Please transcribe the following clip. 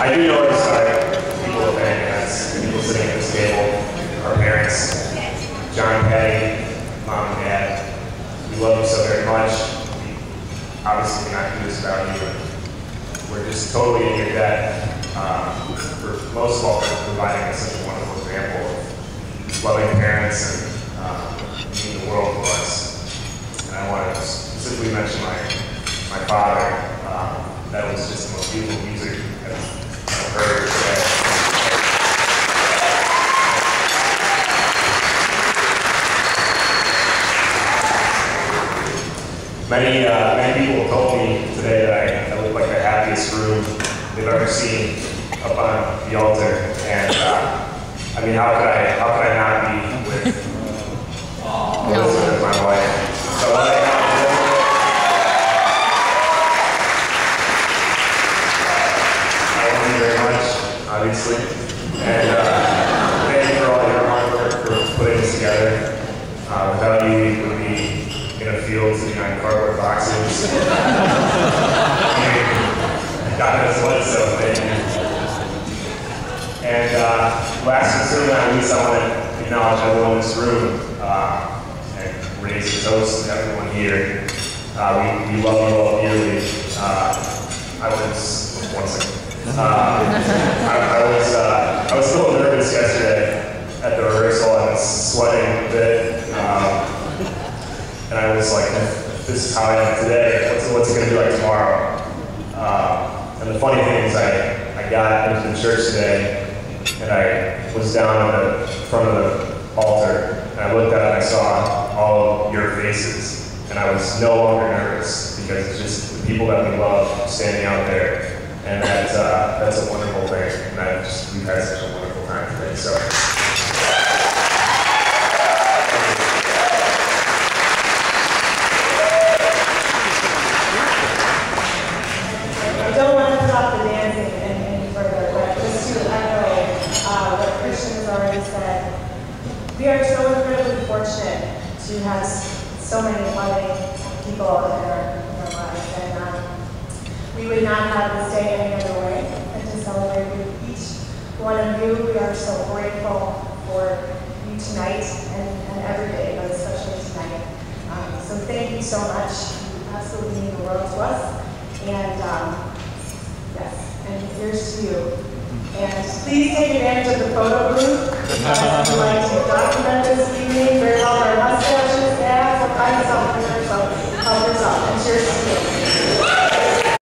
I do notice people of parents, people sitting at this table, our parents, John, Patty, Mom, and Dad. We love you so very much. Obviously, we're not do this without you. We're just totally in your debt. For most of all, for providing us such a wonderful example of loving parents and meaning the world for us. And I want to specifically mention my father. That was just the most beautiful music I've heard today. Many people told me today that I look like the happiest room they've ever seen up on the altar, and I mean, how could I not be with Elizabeth, my wife? So I love you very much, obviously, and thank you for all your hard work for putting this together. Without you, we would be in a field sitting on cardboard boxes. God knows what, so thank you. And last but certainly not least, I want to acknowledge everyone in this room and raise a toast to everyone here. We love you all dearly. I was a little nervous yesterday at the rehearsal. I was sweating a bit. And I was like, if this is how I am today, what's it going to be like tomorrow? And the funny thing is I got into the church today, and I was down in the front of the altar, and I looked out and I saw all of your faces, and I was no longer nervous, because it's just the people that we love standing out there, and that's a wonderful thing, and we've had such a wonderful time today. So. I don't want to stop the dancing any further, but just to echo what Christian has already said, we are so incredibly fortunate to have so many loving people in our lives, and we would not have this day any other way than to celebrate with each one of you. We are so grateful for you tonight and every day, but especially tonight. So thank you so much. You absolutely mean the world to us. And yes, and here's to you. And please take advantage of the photo booth. If you'd like to document this evening, very well, our mustaches, abs, all kinds of stuff. So help yourself. And cheers to you.